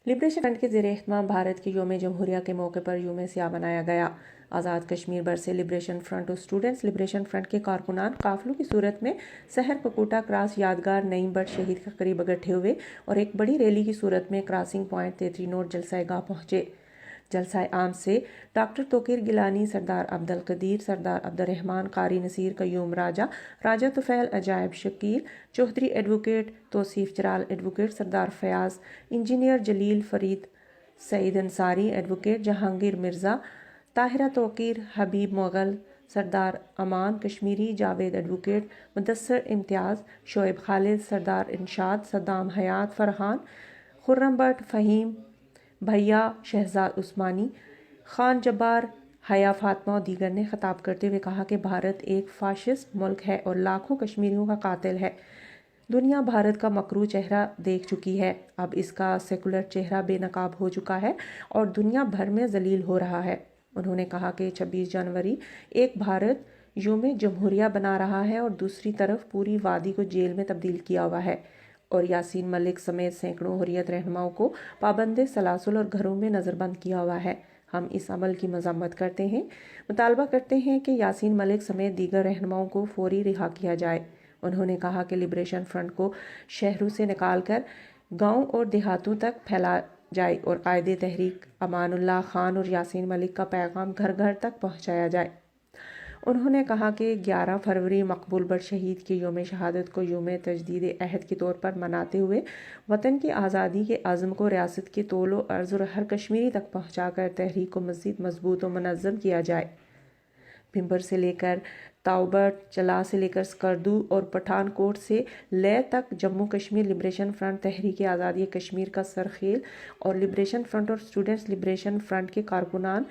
Liberation front के ज़ेर एहतमाम भारत के योम जमहूरिया के मौके पर यूम स्याह मनाया गया। आज़ाद कश्मीर बरसे लिबरेशन फ्रंट और स्टूडेंट्स लिबरेशन फ्रंट के कारकुनान काफिलों की सूरत में शहर पकोटा क्रॉस यादगार नईम बट शहीद के करीब इकट्ठे हुए और एक बड़ी रैली की सूरत में क्रॉसिंग पॉइंट 33 नोट जलसा गाह पहुंचे। जलसा आम से doctor Tauqeer Gilani, Sardar Abdul Qadir, Sardar Abdurrahman, Qari Naseer, Qayyum Raja, Raja Tufail, Ajaib Shakeel Chaudhry, advocate Tauseef Jalal, advocate Sardar Fayyaz, engineer Jaleel Farid, Saeed Ansari, advocate Jahangir Mirza, Tahira Tauqeer, Habib Mughal, Sardar Aman Kashmiri, Javed advocate, Mudassar Imtiaz, Shoaib Khalid, Sardar Inshad, Saddam Hayat, Farhan, Khurram Butt, Faheem भैया, शहजाद उस्मानी, खान जब्बार, हया फातमा और दीगर ने खिताब करते हुए कहा कि भारत एक फाशिस्ट मुल्क है और लाखों कश्मीरियों का कातिल है। दुनिया भारत का मकरू चेहरा देख चुकी है, अब इसका सेकुलर चेहरा बेनकाब हो चुका है और दुनिया भर में जलील हो रहा है। उन्होंने कहा कि 26 जनवरी एक भारत योम जमहूरिया बना रहा है और दूसरी तरफ पूरी वादी को जेल में तब्दील किया हुआ है और यासीन मलिक समेत सैकड़ों हुर्रियत रहनुमाओं को पाबंद सलासुल और घरों में नज़रबंद किया हुआ है। हम इस अमल की मज़म्मत करते हैं, मुतालबा करते हैं कि यासीन मलिक समेत दीगर रहनुमाओं को फौरी रिहा किया जाए। उन्होंने कहा कि लिबरेशन फ्रंट को शहरों से निकाल कर गाँव और देहातों तक फैला जाए और कायदे तहरीक अमानुल्लाह खान और यासीन मलिक का पैगाम घर घर तक पहुँचाया जाए। उन्होंने कहा कि 11 फरवरी मकबूल बट शहीद के योम शहादत को योम तजदीद अहद के तौर पर मनाते हुए वतन की आज़ादी के आज़म को रियासत के तोलो अर्ज़ और हर कश्मीरी तक पहुँचा कर तहरीक को मज़ीद मजबूत और मुनज़्ज़म किया जाए। भिम्बर से लेकर ताउबट, चला से लेकर स्कर्दू और पठानकोट से लेह तक जम्मू कश्मीर लिबरेशन फ्रंट, तहरीक आज़ादी कश्मीर का सरखेल और लिबरेशन फ्रंट और स्टूडेंट्स लिबरेशन फ्रंट के कारकुनान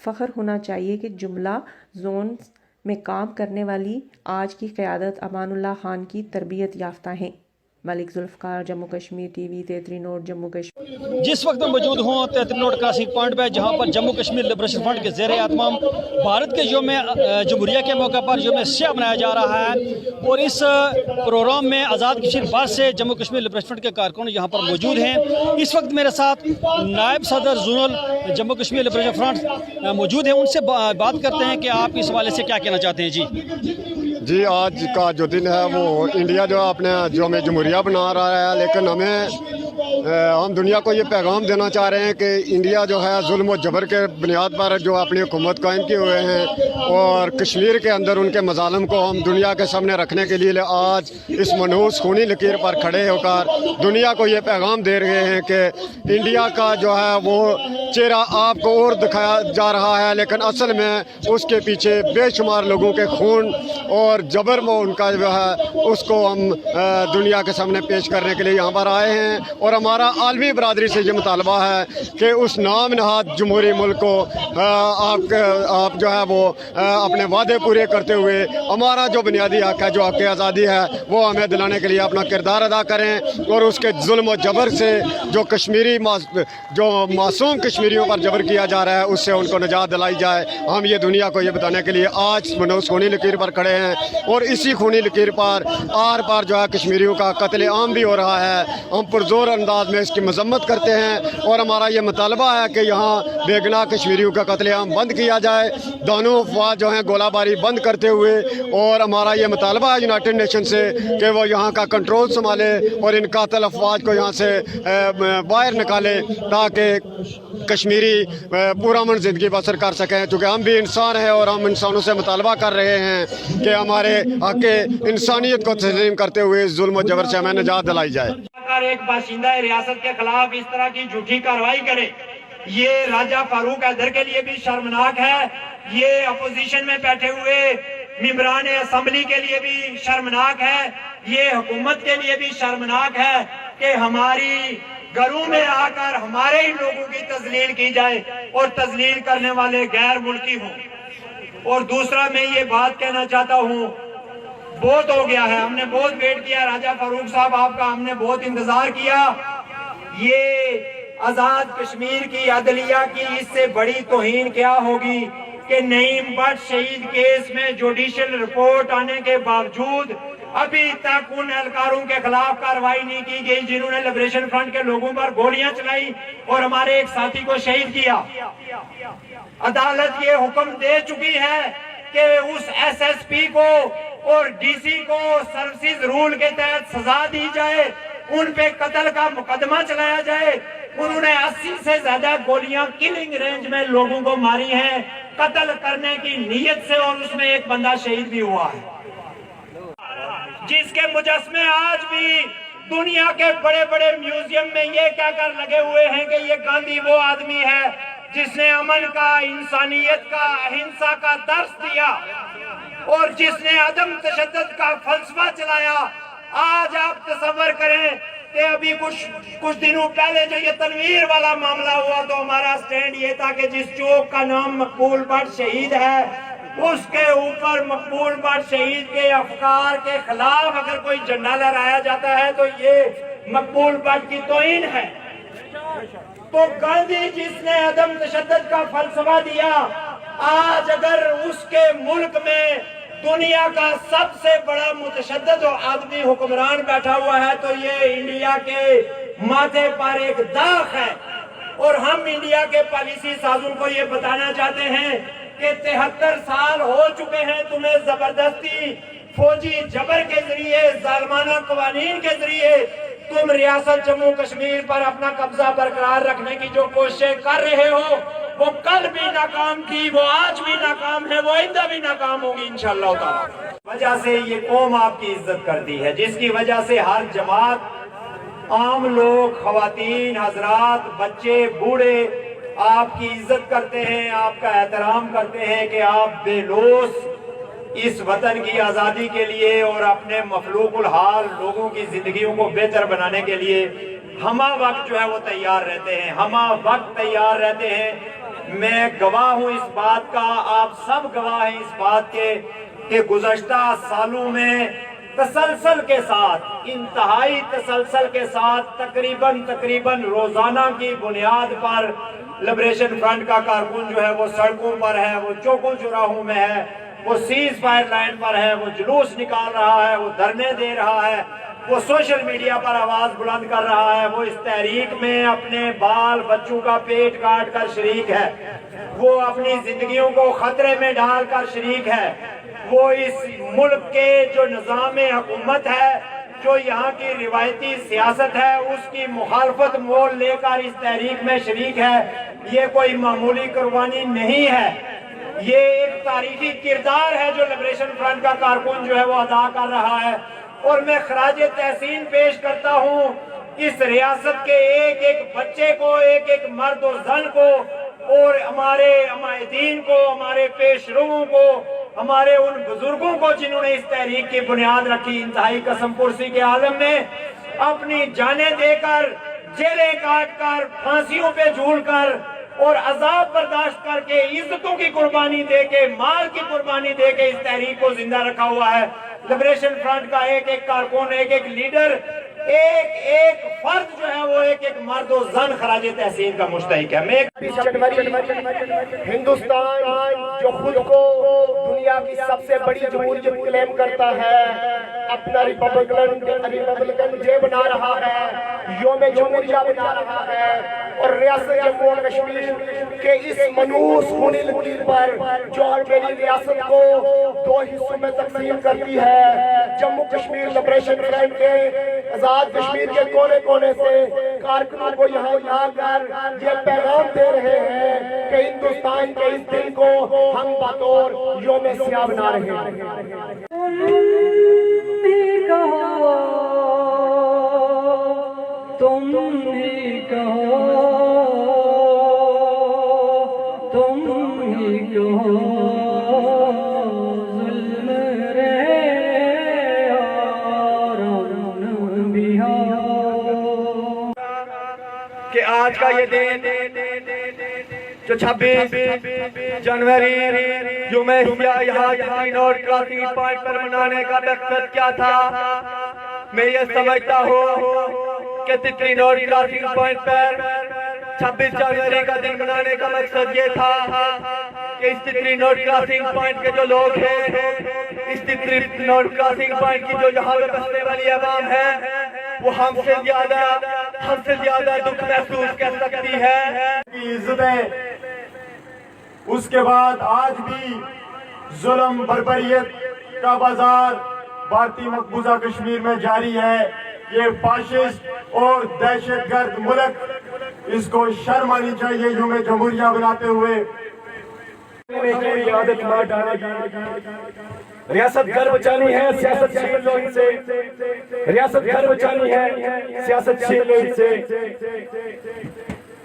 फ़ख्र होना चाहिए कि जुमला जोन में काम करने वाली आज की क़यादत अमानुल्लाह खान की तरबियत याफ्ता हैं। Malik Zulfiqar, Jammu Kashmir TV, 33 note Jammu Kashmir. जिस वक्त मैं मौजूद हूँ 33 नोट क्रॉसिंग पॉइंट पर, जहाँ पर जम्मू कश्मीर लिबरेशन फ्रंट के ज़ेर एहतमाम भारत के योम जमहूरिया के मौके पर योम स्याह मनाया जा रहा है और इस प्रोग्राम में आज़ाद कश्मीर बार से जम्मू कश्मीर लिबरेशन फ्रंट के कारकुन यहाँ पर मौजूद हैं। इस वक्त मेरे साथ नायब सदर zonal Jammu Kashmir liberation front मौजूद हैं, उनसे बात करते हैं कि आप इस हवाले से क्या कहना चाहते हैं। जी, आज का जो दिन है वो इंडिया जो अपने योम जमहूरिया बना रहा है, लेकिन हम दुनिया को ये पैगाम देना चाह रहे हैं कि इंडिया जो है जुल्म और जबर के बुनियाद पर जो अपनी हुकूमत कायम किए हुए हैं और कश्मीर के अंदर उनके मजालम को हम दुनिया के सामने रखने के लिए आज इस मनहूस खूनी लकीर पर खड़े होकर दुनिया को ये पैगाम दे रहे हैं कि इंडिया का जो है वो चेहरा आपको और दिखाया जा रहा है, लेकिन असल में उसके पीछे बेशुमार लोगों के खून और जबर में उनका जो है उसको हम दुनिया के सामने पेश करने के लिए यहाँ पर आए हैं। और हमारा आलमी बरादरी से ये मुतालबा है कि उस नाम नहाद जमहूरी मुल्क को आप जो है वो अपने वादे पूरे करते हुए हमारा जो बुनियादी हक है, जो हक आज़ादी है, वो हमें दिलाने के लिए अपना किरदार अदा करें और उसके जुल्म और जबर से जो जो मासूम कश्मीरियों पर जबर किया जा रहा है उससे उनको निजात दिलाई जाए। हम ये दुनिया को ये बताने के लिए आज मनहूस खूनी लकीर पर खड़े हैं और इसी खूनी लकीर पर आर पार जो है कश्मीरियों का कत्ले आम भी हो रहा है। हम पुरजोर अंदाज में इसकी मजम्मत करते हैं और हमारा ये मुतालबा है कि यहाँ बेगुनाह कश्मीरियों का कत्लेआम बंद किया जाए, दोनों अफवाज जो हैं गोलाबारी बंद करते हुए। और हमारा ये मुतालबा है यूनाइटेड नेशन से कि वो यहाँ का कंट्रोल संभाले और इन कातिल अफवाज को यहाँ से बाहर निकाले ताकि कश्मीरी पुरअमन ज़िंदगी बसर कर सकें, क्योंकि हम भी इंसान हैं और हम इंसानों से मुतालबा कर रहे हैं कि हमारे हक़ इंसानियत को तस्लीम करते हुए इस जुल्म और जबर से हमें निजात दिलाई जाए। एक बाशिंदा रियासत के खिलाफ इस तरह की झूठी कार्रवाई करे, ये राजा फारूक हैदर के लिए भी शर्मनाक है, ये अपोजिशन में बैठे हुए मेंबरान असम्बली के लिए भी शर्मनाक है, ये हुकूमत के लिए भी शर्मनाक है कि हमारी घरों में आकर हमारे ही लोगों की तजलील की जाए और तजलील करने वाले गैर मुल्की हों। और दूसरा मैं ये बात कहना चाहता हूँ, बहुत हो गया है, हमने बहुत वेट किया राजा फारूक साहब आपका, हमने बहुत इंतजार किया। ये आजाद कश्मीर की अदलिया की इससे बड़ी तौहीन क्या होगी कि नईम बट शहीद केस में जुडिशियल रिपोर्ट आने के बावजूद अभी तक उन एहलकारों के खिलाफ कार्रवाई नहीं की गई जिन्होंने लिबरेशन फ्रंट के लोगों पर गोलियां चलाई और हमारे एक साथी को शहीद किया। अदालत ये हुक्म दे चुकी है कि उस एसएसपी को और डीसी को सर्विसेज रूल के तहत सजा दी जाए, उन पे कत्ल का मुकदमा चलाया जाए। उन्होंने 80 से ज्यादा गोलियां किलिंग रेंज में लोगों को मारी हैं कत्ल करने की नीयत से, और उसमें एक बंदा शहीद भी हुआ है, जिसके मुजस्मे आज भी दुनिया के बड़े बड़े म्यूजियम में ये कहकर लगे हुए हैं कि ये गांधी वो आदमी है जिसने अमन का, इंसानियत का, अहिंसा का दर्स दिया और जिसने अदम तशद्दुद का फलसफा चलाया। आज आप तसव्वुर करें कि अभी कुछ दिनों पहले जो ये तनवीर वाला मामला हुआ तो हमारा स्टैंड ये था कि जिस चौक का नाम मकबूल भट्ट शहीद है उसके ऊपर मकबूल भट्ट शहीद के अफकार के खिलाफ अगर कोई झंडा लहराया जाता है तो ये मकबूल भट्ट की तौहीन है। तो गांधी जिसने अदम तशद्दुद का फलसफा दिया, आज अगर उसके मुल्क में दुनिया का सबसे बड़ा मुतशद्दिद आदमी हुक्मरान बैठा हुआ है तो ये इंडिया के माथे पर एक दाग है। और हम इंडिया के पॉलिसी साजों को ये बताना चाहते हैं कि 73 साल हो चुके हैं तुम्हें जबरदस्ती फौजी जबर के जरिए, जालिमाना कवानीन के जरिए तुम रियासत जम्मू कश्मीर पर अपना कब्जा बरकरार रखने की जो कोशिशें कर रहे हो वो कल भी नाकाम थी, वो आज भी नाकाम है, वो आइंदा भी नाकाम होगी इंशाअल्लाह ताला। वजह से ये कौम आपकी इज्जत करती है, जिसकी वजह से हर जमात, आम लोग, खवातीन, हजरात, बच्चे, बूढ़े आपकी इज्जत करते हैं, आपका एहतराम करते हैं कि आप बेलोस इस वतन की आज़ादी के लिए और अपने मफलूकुल हाल लोगों की जिंदगियों को बेहतर बनाने के लिए हमा वक्त जो है वो तैयार रहते हैं, हमा वक्त तैयार रहते हैं। मैं गवाह हूँ इस बात का, आप सब गवाह हैं इस बात के कि गुज़श्ता सालों में तसलसल के साथ, इंतहाई तसलसल के साथ तकरीबन रोजाना की बुनियाद पर लिबरेशन फ्रंट का कारकुन जो है वो सड़कों पर है, वो चौकों चौराहों में है, वो सीज फायर लाइन पर है, वो जुलूस निकाल रहा है, वो धरने दे रहा है, वो सोशल मीडिया पर आवाज बुलंद कर रहा है, वो इस तहरीक में अपने बाल बच्चों का पेट काट कर शरीक है, वो अपनी जिंदगियों को खतरे में डाल कर शरीक है, वो इस मुल्क के जो निज़ाम हुकूमत है, जो यहाँ की रिवायती सियासत है उसकी मुखालफत मोल लेकर इस तहरीक में शरीक है। ये कोई मामूली कुर्बानी नहीं है, ये एक तारीखी किरदार है जो लिबरेशन फ्रंट का कारकुन जो है वो अदा कर रहा है। और मैं खराज तहसीन पेश करता हूँ इस रियासत के एक एक बच्चे को, एक एक मर्द और जन को, और हमारे अमायदीन को, हमारे पेशरों को, हमारे उन बुजुर्गों को जिन्होंने इस तहरीक की बुनियाद रखी, इंतहाई कसम पुरसी के आलम में अपनी जानें देकर, जेलें काट कर, फांसियों पे झूल कर और अजाब बर्दाश्त करके, इज्जतों की कुर्बानी दे के, माल की कुर्बानी दे के इस तहरीक को जिंदा रखा हुआ है। लिबरेशन फ्रंट का एक एक कारकुन, एक एक लीडर, एक एक फर्द जो है वो एक एक मर्द और जन खराज तहसीन का मुस्तहिक है। मैं हिंदुस्तान जो खुद को दुनिया की सबसे बड़ी जमहूरियत क्लेम करता है, अपना रिपब्लिकन डे बना रहा है, योम जमहूरिया बना रहा है, और रियासत जम्मू और कश्मीर के इस मनूस खूनी लकीर पर जो मेरी रियासत को दो हिस्सों में तकसीम करती है। जम्मू कश्मीर लिबरेशन फ्रंट के आजाद कश्मीर के कोने कोने से कारकुनों को यहाँ लाकर ये पैगाम दे रहे हैं कि हिंदुस्तान के इस दिन को हम बतौर योम सियाह बना रहे हैं। कि आज का ये दिन जो 26 जनवरी यहाँ तितली नोट क्रॉसिंग पॉइंट पर मनाने का मकसद क्या था। मैं ये समझता हूँ कि तितली नोट क्रॉसिंग पॉइंट पर 26 जनवरी का दिन मनाने का मकसद ये था कि इस तितली नोट क्रॉसिंग पॉइंट के जो लोग हैं اس نوٹ کراسنگ پوائنٹ کی جو یہاں پہ بسنے والی عوام ہے وہ ہم سے زیادہ دکھ محسوس کر سکتی ہے. کی عزتیں اس کے بعد آج بھی ظلم بربریت کا بازار بھارتی مقبوضہ کشمیر میں جاری ہے. یہ فاشسٹ اور دہشت گرد ملک، اس کو شرم آنی چاہیے یوم جمہوریہ بناتے ہوئے. ریاست گھر بچانی ہے، سیاست چھین لو ان سے. ریاست گھر بچانی ہے، سیاست چھین لو ان سے،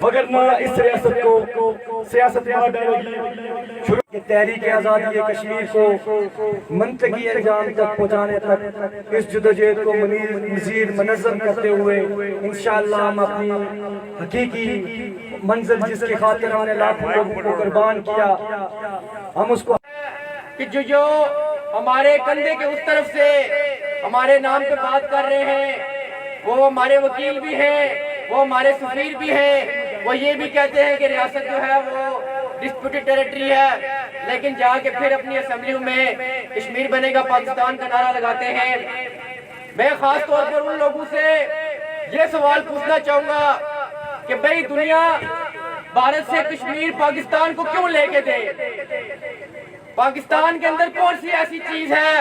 وگرنہ اس ریاست کو سیاست مار ڈالے گی. تحریک آزادی کشمیر کو منطقی انجام تک پہنچانے تک اس جدوجہد کو مزید منظم کرتے ہوئے انشاءاللہ ہم اپنی حقیقی منزل جس کی خاطر ہم نے لاکھوں لوگوں کو قربان کیا، ہم اس کو کہ جو ہمارے کندھے کے اس طرف سے ہمارے نام پہ بات کر رہے ہیں وہ ہمارے وکیل بھی ہیں، وہ ہمارے سفیر بھی ہیں. وہ یہ بھی کہتے ہیں کہ ریاست جو ہے وہ ڈسپیوٹڈ ٹیریٹری ہے، لیکن جا کے پھر اپنی اسمبلیوں میں کشمیر بنے گا پاکستان کا نعرہ لگاتے ہیں. میں خاص طور پر ان لوگوں سے یہ سوال پوچھنا چاہوں گا کہ بھئی دنیا بھارت سے کشمیر پاکستان کو کیوں لے کے دے؟ پاکستان کے اندر کون سی ایسی چیز ہے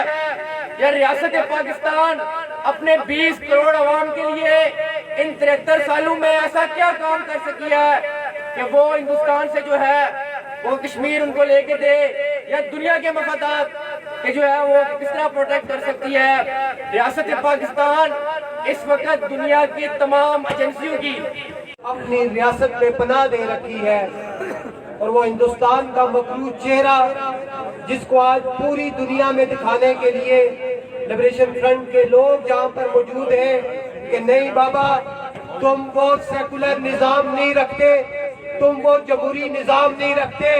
یا ریاست پاکستان اپنے 20 کروڑ عوام کے لیے ان 73 سالوں میں ایسا کیا کام کر سکی ہے کہ وہ ہندوستان سے جو ہے وہ کشمیر ان کو لے کے دے، یا دنیا کے مفادات کہ جو ہے وہ کس طرح پروٹیکٹ کر سکتی ہے؟ ریاست پاکستان اس وقت دنیا کی تمام ایجنسیوں کی اپنی ریاست میں پناہ دے رکھی ہے، اور وہ ہندوستان کا مخلوط چہرہ جس کو آج پوری دنیا میں دکھانے کے لیے لبریشن فرنٹ کے لوگ جہاں پر موجود ہیں کہ نہیں بابا تم وہ سیکولر نظام نہیں رکھتے، تم وہ جمہوری نظام نہیں رکھتے،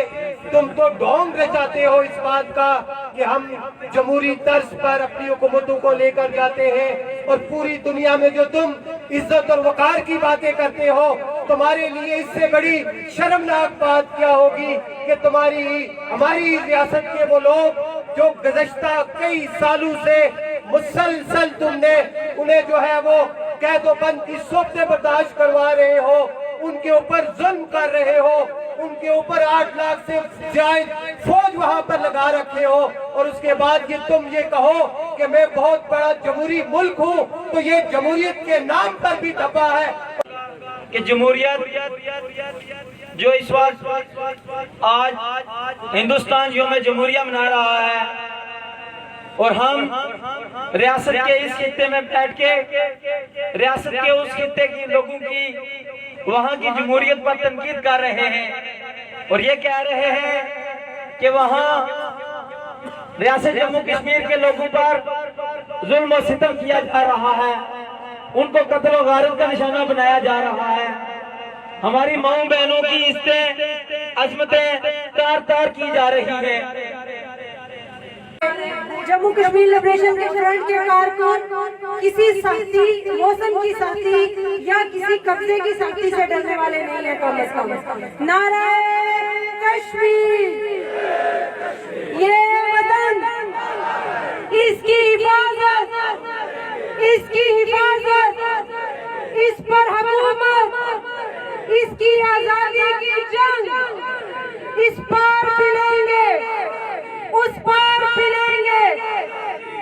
تم تو ڈھونگ رچاتے ہو اس بات کا کہ ہم جمہوری طرز پر اپنی حکومتوں کو لے کر جاتے ہیں، اور پوری دنیا میں جو تم عزت اور وقار کی باتیں کرتے ہو تمہارے لیے اس سے بڑی شرمناک بات کیا ہوگی کہ ہماری ریاست کے وہ لوگ جو گزشتہ کئی سالوں سے مسلسل تم نے انہیں جو ہے وہ قید و بند کی صورتیں برداشت کروا رہے ہو، ان کے اوپر ظلم کر رہے ہو، ان کے اوپر 8 لاکھ سے زائد فوج وہاں پر لگا رکھے ہو، اور اس کے بعد یہ تم یہ کہو کہ میں بہت بڑا جمہوری ملک ہوں، تو یہ جمہوریت کے نام پر بھی دبا ہے. کہ جمہوریت جو اس وقت آج ہندوستان یوم جمہوریہ منا رہا ہے، اور ہم ریاست کے اس خطے میں بیٹھ کے ریاست کے اس خطے کی لوگوں کی وہاں کی جمہوریت پر تنقید کر رہے ہیں، اور یہ کہہ رہے ہیں کہ وہاں ریاست جموں کشمیر کے لوگوں پر ظلم و ستم کیا جا رہا ہے، ان کو قتل و غارت کا نشانہ بنایا جا رہا ہے، ہماری ماؤں بہنوں کی عزتیں عظمتیں تار تار کی جا رہی ہیں. جموں کشمیر لبریشن کے فرنٹ کے کارکن کسی سختی موسم کی سختی یا کسی قبضے کی سختی سے ڈرنے والے نہیں ہیں. کم از کم نعرہ کشمیر، یہ وطن، اس کی حفاظت، اس کی حفاظت، اس پر حکومت، اس کی آزادی کی جنگ، اس پار پلیں گے، اس پار پلیں گے،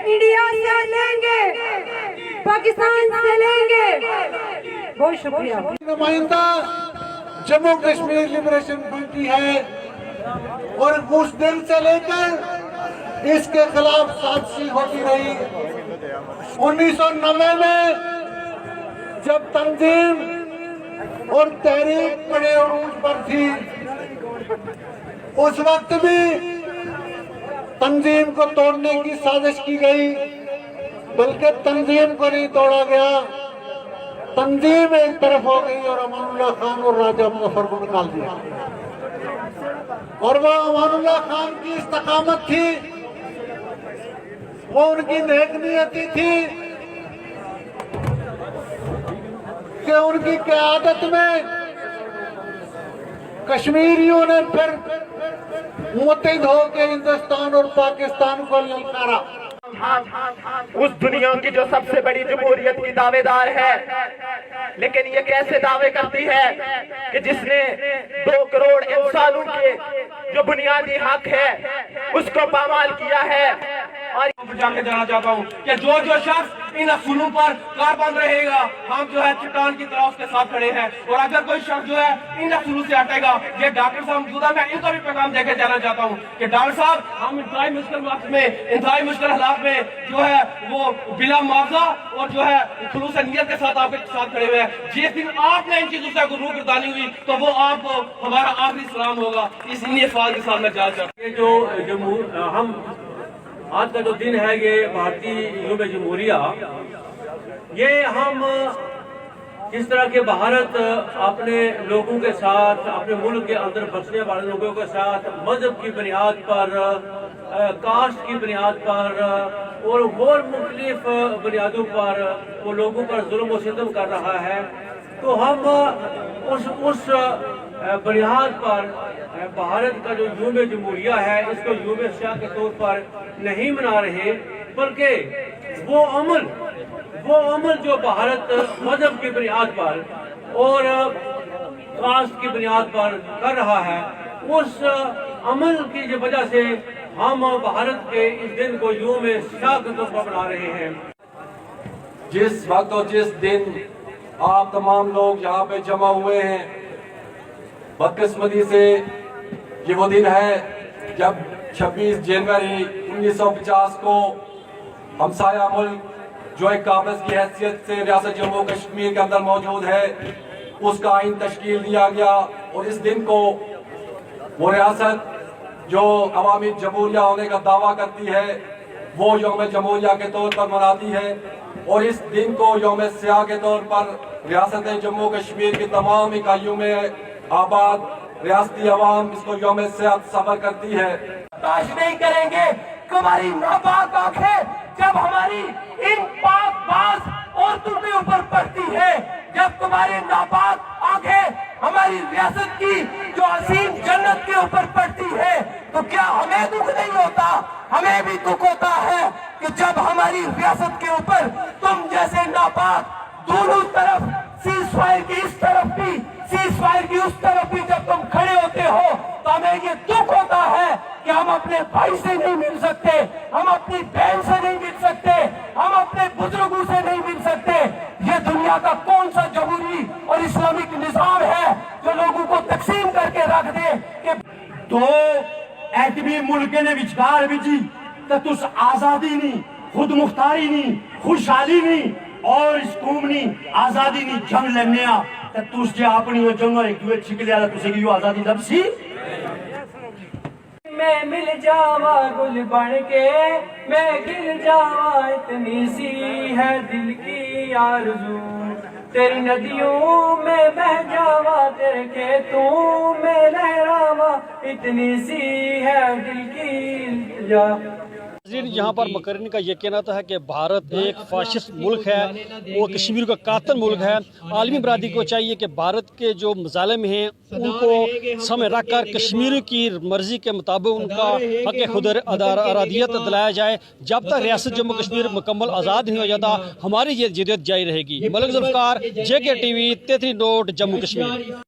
انڈیا سے لیں گے، پاکستان سے لیں گے. بہت شکریہ. نمائندہ جموں کشمیر لبریشن فرنٹ ہے، اور اس دن سے لے کر اس کے خلاف سازشیں ہوتی رہی. 1990 میں جب تنظیم اور تحریک بڑے عروج پر تھی، اس وقت بھی تنظیم کو توڑنے کی سازش کی گئی، بلکہ تنظیم کو نہیں توڑا گیا، تنظیم ایک طرف ہو گئی اور امان اللہ خان اور راجہ مظفر کو نکال دیا. اور وہ امان اللہ خان کی استقامت تھی، وہ ان کی نیک نیتی تھی کہ ان کی قیادت میں کشمیریوں نے پھر मुत्तहिद होकर हिंदुस्तान और पाकिस्तान को ललकारा। उस दुनिया की जो सबसे बड़ी जमहूरियत की दावेदार है, लेकिन ये कैसे दावे करती है कि जिसने 2 करोड़ इंसानों के जो बुनियादी हक है उसको पामाल किया है। और जाके जाना चाहता हूँ कि जो शख्स इन असूलों पर कारबंद रहेगा, हम जो है चट्टान की तरह उसके साथ खड़े हैं। और अगर कोई शख्स जो है इन असूलों से हटेगा, ये डॉक्टर साहब मौजूदा, मैं इनका भी पैगाम देकर जाना चाहता हूँ कि डॉक्टर साहब, हम इंतहाई मुश्किल वक्त में, इंतहाई मुश्किल हालात में जो है वो बिला मुआवजा और जो है खुलूस नियत के साथ आपके साथ खड़े हुए हैं। जिस दिन आपने इन चीजों से रूबरदानी हुई तो वो आपको हमारा आखिरी सलाम होगा। इसी सवाल के साथ मैं जाना चाहता हूँ। जो हम आज का जो दिन है, ये भारतीय यूम जमहूरिया, ये हम जिस तरह के भारत अपने लोगों के साथ, अपने मुल्क के अंदर बसने वाले लोगों के साथ मजहब की बुनियाद पर, कास्ट की बुनियाद पर और मुख्तलिफ बुनियादों पर वो लोगों पर जुल्म और सितम कर रहा है, तो हम उस बुनियाद पर भारत का जो यूम जमहूरिया है, इसको यूम शाह के तौर पर नहीं मना रहे, बल्कि वो अमल जो भारत मजहब की बुनियाद पर और कास्ट की बुनियाद पर कर रहा है, उस अमल की वजह से हम भारत के इस दिन को यूम शाह के तौर पर मना रहे हैं। जिस वक्त और जिस दिन आप तमाम लोग यहाँ पे जमा हुए हैं, बदकिस्मती से ये वो दिन है जब 26 जनवरी 1950 को हमसाया मुल्क जो एक काबिज की हैसियत से रियासत जम्मू कश्मीर के अंदर मौजूद है, उसका आइन तश्कील दिया गया। और इस दिन को वो रियासत जो अवामी जमहूरिया होने का दावा करती है, वो यौम जमहूरिया के तौर पर मनाती है। और इस दिन को यौम स्याह के तौर पर रियासत जम्मू कश्मीर की तमाम इकाइयों में आबाद रियासती अवाम इसको यौम स्याह सफर करती है। बर्दाश्त नहीं करेंगे हमारी नापाक आंखें जब हमारी इन पाकबाज औरतों के ऊपर पड़ती है, जब तुम्हारी नापाक आंखें हमारी रियासत की जो असीम जन्नत के ऊपर पड़ती है, तो क्या हमें दुख नहीं होता? हमें भी दुख होता है कि जब हमारी रियासत के ऊपर तुम जैसे नापाक दोनों तरफ, सीज फायर की इस तरफ भी, सीज फायर की उस तरफ भी जब तुम खड़े होते हो, तो हमें ये दुख होता है कि हम अपने भाई से नहीं मिल सकते, हम अपनी बहन से नहीं मिल सकते, हम अपने बुजुर्गों से नहीं मिल सकते। ये दुनिया का कौन सा जमहूरी और इस्लामिक निजाम है जो लोगों को तकसीम करके रख दे कि दो एटमी मुल्क ने विचकार बिजी तो तुस आजादी नहीं, खुद मुख्तारी नहीं, खुशहाली नहीं और इस कौम नी आजादी नी जंग लड़ने आ तो तुस जे अपनी वो जंग एक दूसरे छिक लिया तुसे की आजादी जब सी। मैं मिल जावा गुल बन के, मैं गिर जावा इतनी सी है दिल की आरज़ू, तेरी नदियों में बह जावा, तेरे खेतों में लहरावा, इतनी सी है दिल की इल्तिजा। यहाँ पर मकरनी का ये कहना है कि भारत एक फाशिस्ट मुल्क है, वो कश्मीर का कातिल मुल्क है। आलमी बरादरी को चाहिए कि भारत के जो मज़ालिम हैं उनको सामने रख कर कश्मीर की मर्जी के मुताबिक उनका हक़ खुद अरादियत दिलाया जाए। जब तक रियासत जम्मू कश्मीर मुकम्मल आज़ाद नहीं हो जाता, हमारी ये जिद्दत जारी रहेगी। Malik Zulfikar, JK TV, 33 note, Jammu Kashmir.